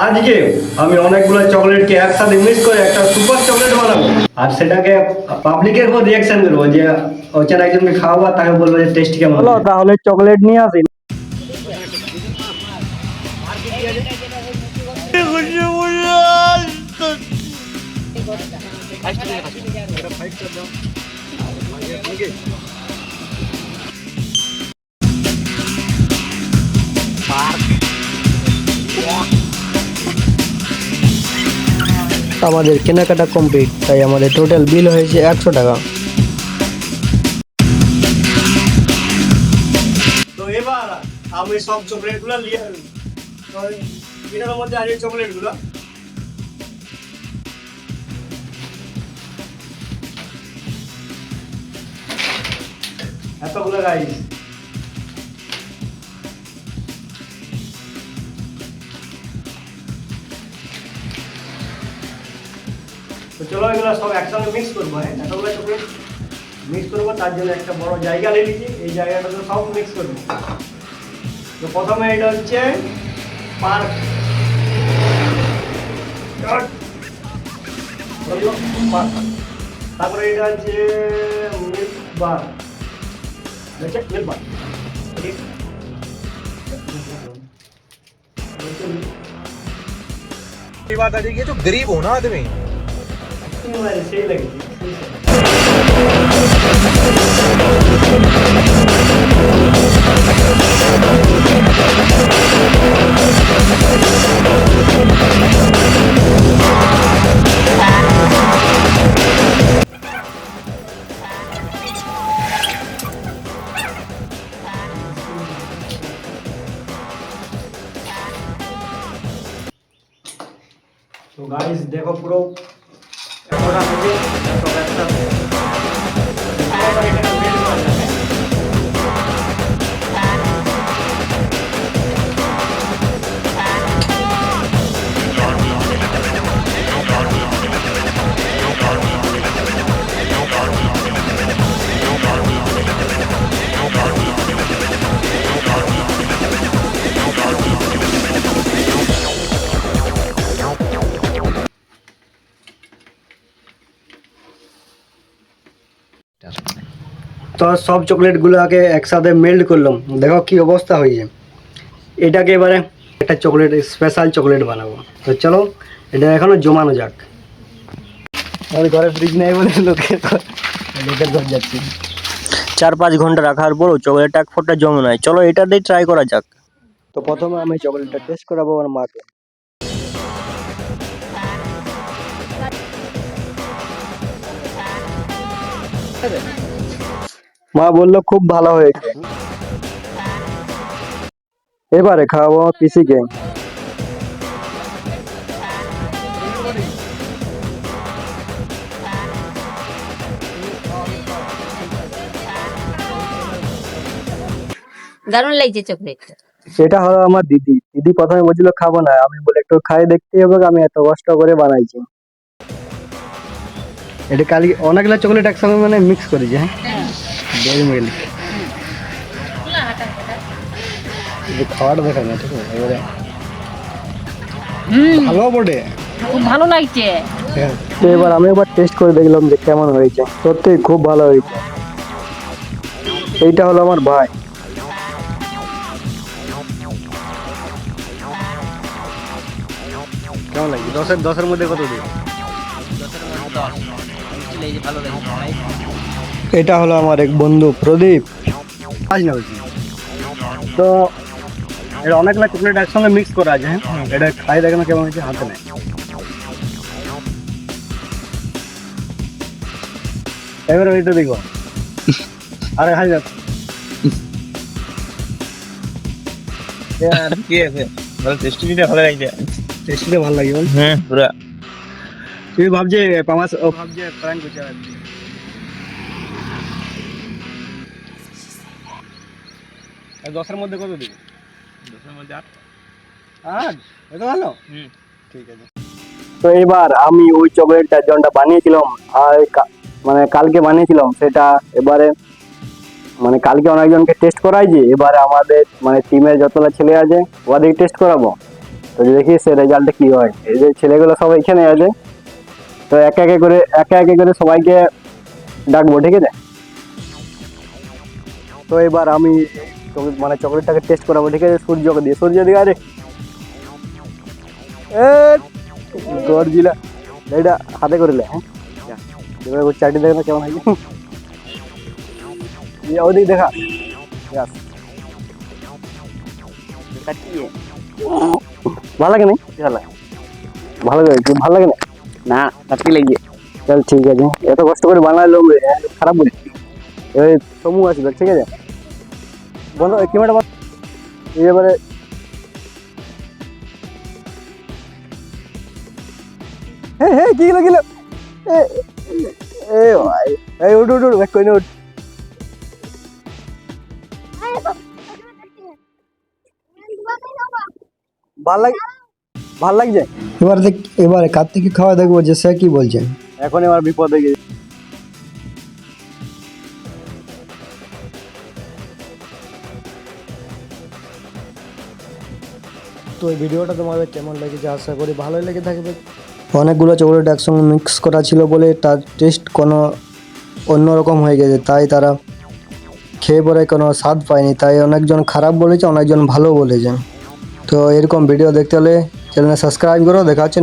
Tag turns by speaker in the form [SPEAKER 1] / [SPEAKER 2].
[SPEAKER 1] আজকে আমি অনেকগুলো চকলেটকে একসাথে মিক্স করে একটা সুপার চকলেট বানাবো আর সেটাকে পাবলিকের উপর রিয়াকশন করবো যে ওইখানে একজনকে খাওয়াবো আর তাকে বলবো যে টেস্ট কেমন হলো। তাহলে চকলেট নিয়ে আসি। আমাদের কেনাকাটা কমপ্লিট, তাই আমাদের টোটাল বিল হয়েছে 100 টাকা। তো এবার আমি সব চকলেটগুলো নিয়ে এটার মধ্যে আছে চকলেটগুলো। এতগুলো গাইস, তো চলো এগুলো সব একসঙ্গে মিক্স করবো। হ্যাঁ, এতগুলো চকলেট মিক্স করবো, তার জন্য একটা বড় জায়গা নিয়ে নিচ্ছি। এই জায়গাটাতে সব মিক্স করবো। তো প্রথমে এটা হচ্ছে পার্ক, তারপরে এটা হচ্ছে মিল্ক বার, मिल्क बार।
[SPEAKER 2] ये बात आ जाएगी, जो गरीब हो ना आदमी
[SPEAKER 1] सही लगी। तो गाइस देखो পুরো এতটা হয়েছে, এত একটা এখানে বেড করা যাবে। তো সব চকলেটগুলোকে একসাথে মেল্ট করলাম, দেখো কি অবস্থা হয়েছে। এটাকে এবারে একটা চকলেট স্পেশাল চকলেট বানাবো। তো চলো এটা এখনো জমানো যাক। আমার ঘরে ফ্রিজ নেই বলে লোকের ঘর যাচ্ছি। 4-5 ঘন্টা রাখার পরও চকলেটটা এক ফোঁটা জমে নাই। চলো এটা দিয়ে ট্রাই করা যাক। তো প্রথমে আমি চকলেটটা টেস্ট করাবো আমার মাকে। মা বললো খুব ভালো হয়েছে। এবারে খাওয়াবো পিসিকে।
[SPEAKER 3] দারুণ লাগছে চকলেটটা।
[SPEAKER 1] সেটা হলো আমার দিদি। দিদি প্রথমে বলছিল খাবো না, আমি বলে একটু খাই দেখতে হবে, আমি এত কষ্ট করে বানাইছি। এটা কালকে অনেকগুলো চকলেট একসঙ্গে মানে মিক্স করেছি। হ্যাঁ, ডেরি মিল্ক খাওয়াটা দেখা না, ঠিক আছে। এবারে ভালো বটে,
[SPEAKER 3] খুব ভালো লাগছে।
[SPEAKER 1] হ্যাঁ, তো এবার আমি একবার টেস্ট করে দেখলাম যে কেমন হয়েছে। সত্যি খুব ভালো হয়েছে। এইটা হলো আমার ভাই। কেমন লাগছে? 10-10 মধ্যে কত দিই? এটা হলো আমার এক বন্ধু প্রদীপ। তো এটা অনেকগুলো চকলেট একসঙ্গে মিক্স করা আছে। হ্যাঁ, এটা খাই দেখে কেমন হয়েছে, হাতে নেই। এবার ওইটা দেখো। আরে খাই যাক।
[SPEAKER 2] কি আছে ভালো টেস্টিটা ভালো লাগছে।
[SPEAKER 1] টেস্টিটা ভালো লাগে বল।
[SPEAKER 2] হ্যাঁ পুরা।
[SPEAKER 1] তুই ভাবছে পামাস ও ভাবছে প্র্যাঙ্ক করছে। আর 10 এর মধ্যে কত দিবি?
[SPEAKER 2] 10 এর মধ্যে 8।
[SPEAKER 1] এটা ভালো। ঠিক আছে। তো এবার আমি ওই চকলেটটা যেটা বানিয়েছিলাম আর মানে কালকে বানিয়েছিলাম সেটা এবারে মানে কালকে অনেকজনকে টেস্ট করাইছি। এবারে আমাদের মানে টিমের যতটা ছেলে আছে ওদেরকে টেস্ট করাবো। তো তো দেখি সে রেজাল্টে কি হয়। এই যে ছেলেগুলো সব এখানে আছে, তো একে একে করে সবাইকে ডাকবো, ঠিক আছে? তো এবার আমি মানে চকলেটটাকে টেস্ট করাবো, ঠিক আছে? সূর্যকে দিয়ে, সূর্য দিয়ে আরে গরজিলা এইটা হাতে করলে, হ্যাঁ এবার ওর চাটি দেখে না কেমন হয়েছে। ওদিক দেখা, Yes. ভালো লাগে না? ভালো লাগে, ভালো লাগে না? না কাটকি লেগে। চল ঠিক আছে, এত কষ্ট করে বানালো খারাপ বলি। এবার সমু আসবে, ঠিক আছে? বন্ধ ক্যামেরা বন্ধ। এবারে হ্যাঁ কি গেল এ ভাই, এই উঠ ব্যাক করে উঠ। ভাল লাগছে। এবারে কার্তিককে খাওয়া দেখবো যে সে কি বলছেন। এখন এবার বিপদ হয়ে গেছে। তো এই ভিডিওটা তোমাদের কেমন লেগেছে আশা করি ভালোই লেগে থাকবে। অনেকগুলো চকলেট একসঙ্গে মিক্স করা ছিল বলে তার টেস্ট কোনো অন্যরকম হয়ে গেছে, তাই তারা খেয়ে পরে কোনো স্বাদ পায়নি। তাই অনেকজন খারাপ বলেছে, অনেকজন ভালো বলেছে। তো এরকম ভিডিও দেখতে হলে চ্যানেলে সাবস্ক্রাইব করো। দেখা হচ্ছে